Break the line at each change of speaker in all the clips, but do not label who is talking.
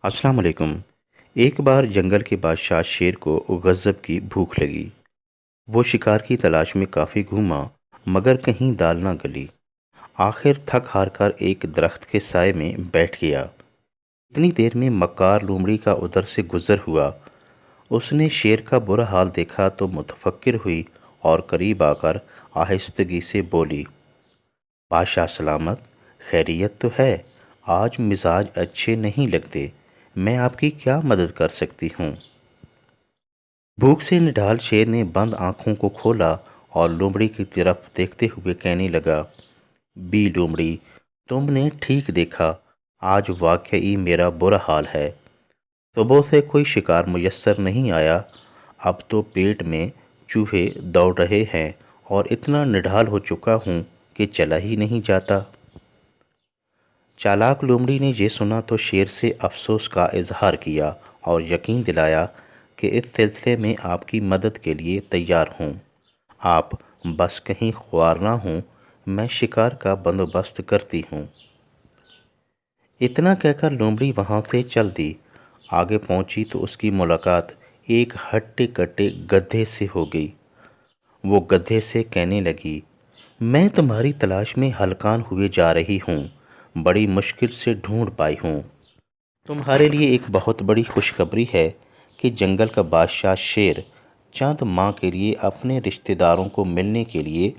अस्सलाम वालेकुम। एक बार जंगल के बादशाह शेर को गज़ब की भूख लगी। वो शिकार की तलाश में काफ़ी घूमा, मगर कहीं दाल ना गली। आखिर थक हार कर एक दरख्त के साए में बैठ गया। इतनी देर में मक्कार लोमड़ी का उधर से गुजर हुआ। उसने शेर का बुरा हाल देखा तो मुतफक्किर हुई और करीब आकर आहिस्तगी से बोली, बादशाह सलामत, खैरियत तो है। आज मिजाज अच्छे नहीं लगते। मैं आपकी क्या मदद कर सकती हूँ? भूख से निढाल शेर ने बंद आंखों को खोला और लोमड़ी की तरफ देखते हुए कहने लगा, बी लोमड़ी, तुमने ठीक देखा। आज वाकई मेरा बुरा हाल है। सुबह से कोई शिकार मुयस्सर नहीं आया। अब तो पेट में चूहे दौड़ रहे हैं और इतना निढाल हो चुका हूँ कि चला ही नहीं जाता। चालाक लोमड़ी ने ये सुना तो शेर से अफसोस का इजहार किया और यकीन दिलाया कि इस सिलसिले में आपकी मदद के लिए तैयार हूँ। आप बस कहीं ख्वार ना हों, मैं शिकार का बंदोबस्त करती हूँ। इतना कहकर लोमड़ी वहाँ से चल दी। आगे पहुँची तो उसकी मुलाकात एक हट्टे कट्टे गधे से हो गई। वो गधे से कहने लगी, मैं तुम्हारी तलाश में हलकान हुए जा रही हूँ। बड़ी मुश्किल से ढूंढ पाई हूँ। तुम्हारे लिए एक बहुत बड़ी खुशखबरी है कि जंगल का बादशाह शेर चंद माह के लिए अपने रिश्तेदारों को मिलने के लिए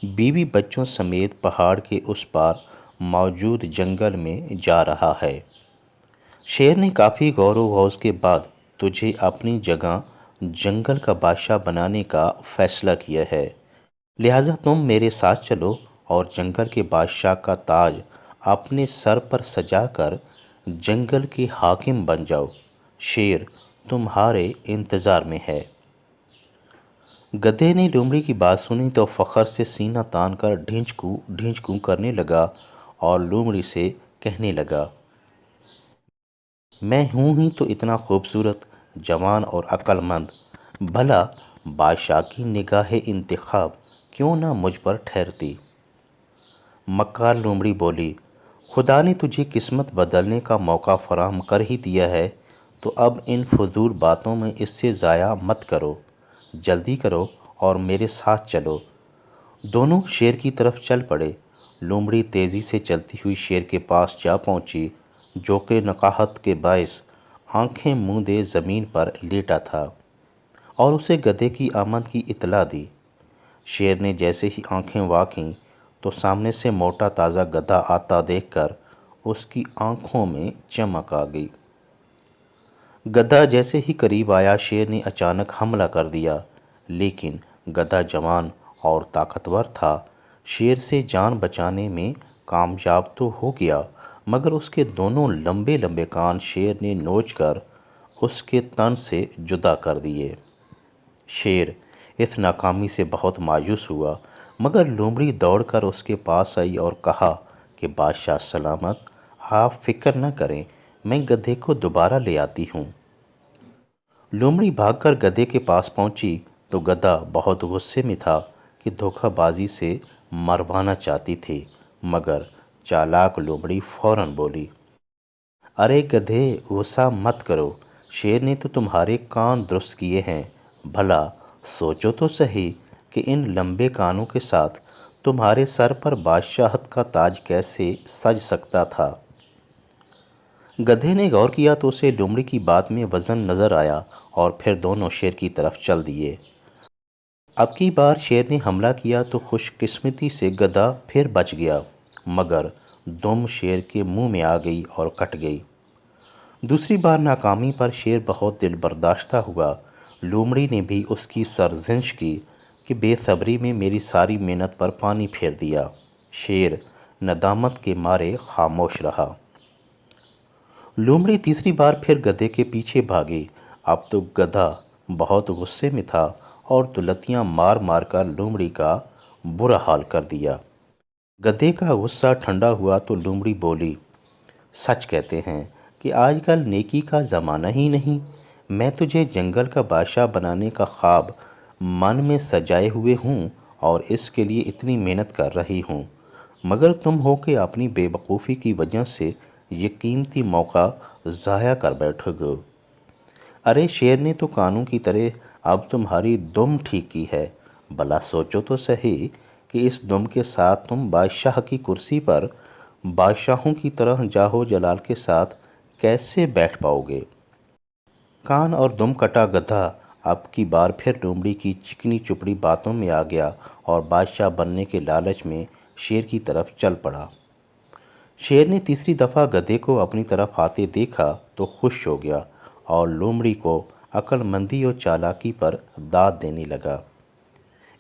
बीवी बच्चों समेत पहाड़ के उस पार मौजूद जंगल में जा रहा है। शेर ने काफ़ी गौर व गौज के बाद तुझे अपनी जगह जंगल का बादशाह बनाने का फैसला किया है। लिहाजा तुम मेरे साथ चलो और जंगल के बादशाह का ताज अपने सर पर सजाकर जंगल के हाकिम बन जाओ। शेर तुम्हारे इंतज़ार में है। गधे ने लोमड़ी की बात सुनी तो फखर से सीना तान कर ढींचकू करने लगा और लोमड़ी से कहने लगा, मैं हूँ ही तो इतना खूबसूरत, जवान और अक्लमंद। भला बादशाह की निगाह इंतखाब क्यों ना मुझ पर ठहरती। मक्कार लोमड़ी बोली, खुदा ने तुझे किस्मत बदलने का मौका फराहम कर ही दिया है, तो अब इन फजूल बातों में इससे ज़ाया मत करो। जल्दी करो और मेरे साथ चलो। दोनों शेर की तरफ चल पड़े। लोमड़ी तेज़ी से चलती हुई शेर के पास जा पहुंची, जो कि नकाहत के बायस आंखें मूंदे ज़मीन पर लेटा था, और उसे गधे की आमद की इतला दी। शेर ने जैसे ही आंखें वाकीं तो सामने से मोटा ताज़ा गधा आता देखकर उसकी आंखों में चमक आ गई। गधा जैसे ही करीब आया, शेर ने अचानक हमला कर दिया, लेकिन गधा जवान और ताकतवर था। शेर से जान बचाने में कामयाब तो हो गया, मगर उसके दोनों लंबे लंबे कान शेर ने नोचकर उसके तन से जुदा कर दिए। शेर इस नाकामी से बहुत मायूस हुआ, मगर लोमड़ी दौड़कर उसके पास आई और कहा कि बादशाह सलामत, आप फिक्र न करें, मैं गधे को दोबारा ले आती हूँ। लोमड़ी भागकर गधे के पास पहुंची तो गधा बहुत गुस्से में था कि धोखाबाजी से मरवाना चाहती थी, मगर चालाक लोमड़ी फौरन बोली, अरे गधे, गुस्सा मत करो। शेर ने तो तुम्हारे कान दुरुस्त किए हैं। भला सोचो तो सही कि इन लंबे कानों के साथ तुम्हारे सर पर बादशाहत का ताज कैसे सज सकता था। गधे ने गौर किया तो उसे लोमड़ी की बात में वज़न नज़र आया और फिर दोनों शेर की तरफ चल दिए। अब की बार शेर ने हमला किया तो खुशकिस्मती से गधा फिर बच गया, मगर दुम शेर के मुंह में आ गई और कट गई। दूसरी बार नाकामी पर शेर बहुत दिल बर्दाश्ता हुआ। लोमड़ी ने भी उसकी सरजंश की कि बेसब्री में मेरी सारी मेहनत पर पानी फेर दिया। शेर नदामत के मारे खामोश रहा। लोमड़ी तीसरी बार फिर गधे के पीछे भागी। अब तो गधा बहुत गुस्से में था और दुलतियाँ मार मार कर लोमड़ी का बुरा हाल कर दिया। गधे का गुस्सा ठंडा हुआ तो लोमड़ी बोली, सच कहते हैं कि आजकल नेकी का ज़माना ही नहीं। मैं तुझे जंगल का बादशाह बनाने का ख्वाब मन में सजाए हुए हूँ और इसके लिए इतनी मेहनत कर रही हूँ, मगर तुम हो कि अपनी बेवकूफ़ी की वजह से یہ قیمتی موقع ضائع کر بیٹھو گے۔ ارے شیر نے تو کانوں کی طرح اب تمہاری دم ٹھیک کی ہے، بھلا سوچو تو صحیح کہ اس دم کے ساتھ تم بادشاہ کی کرسی پر بادشاہوں کی طرح جاہو جلال کے ساتھ کیسے بیٹھ پاؤ گے؟ کان اور دم کٹا گدھا اب کی بار پھر لومڑی کی چکنی چپڑی باتوں میں آ گیا اور بادشاہ بننے کے لالچ میں شیر کی طرف چل پڑا۔ شیر نے تیسری دفعہ گدھے کو اپنی طرف آتے دیکھا تو خوش ہو گیا اور لومڑی کو عقل مندی اور چالاکی پر داد دینے لگا۔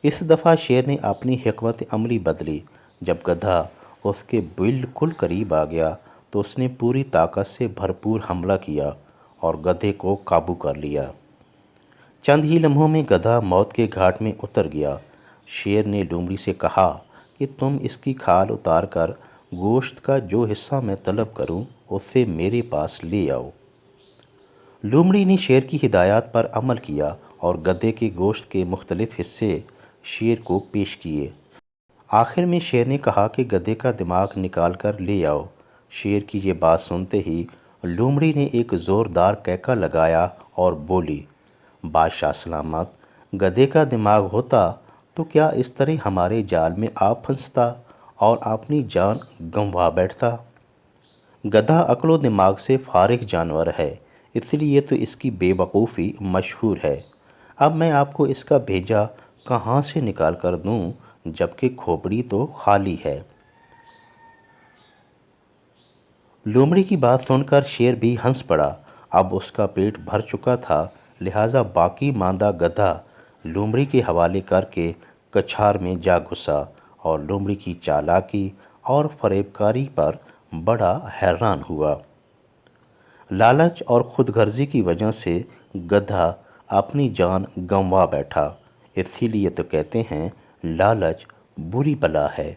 اس دفعہ شیر نے اپنی حکمت عملی بدلی۔ جب گدھا اس کے بالکل قریب آ گیا تو اس نے پوری طاقت سے بھرپور حملہ کیا اور گدھے کو قابو کر لیا۔ چند ہی لمحوں میں گدھا موت کے گھاٹ میں اتر گیا۔ شیر نے لومڑی سے کہا کہ تم اس کی کھال اتار کر گوشت کا جو حصہ میں طلب کروں اسے میرے پاس لے آؤ۔ لومڑی نے شیر کی ہدایات پر عمل کیا اور گدھے کے گوشت کے مختلف حصے شیر کو پیش کیے۔ آخر میں شیر نے کہا کہ گدھے کا دماغ نکال کر لے آؤ۔ شیر کی یہ بات سنتے ہی لومڑی نے ایک زوردار کہکا لگایا اور بولی، بادشاہ سلامت، گدھے کا دماغ ہوتا تو کیا اس طرح ہمارے جال میں آ پھنستا اور اپنی جان گنوا بیٹھتا؟ گدھا عقل و دماغ سے فارغ جانور ہے، اس لیے تو اس کی بے وقوفی مشہور ہے۔ اب میں آپ کو اس کا بھیجا کہاں سے نکال کر دوں جبکہ کھوپڑی تو خالی ہے؟ لومڑی کی بات سن کر شیر بھی ہنس پڑا۔ اب اس کا پیٹ بھر چکا تھا، لہٰذا باقی ماندہ گدھا لومڑی کے حوالے کر کے کچھار میں جا گھسا اور لومڑی کی چالاکی اور فریب کاری پر بڑا حیران ہوا۔ لالچ اور خود غرضی کی وجہ سے گدھا اپنی جان گنوا بیٹھا۔ اسی لیے تو کہتے ہیں لالچ بری بلا ہے۔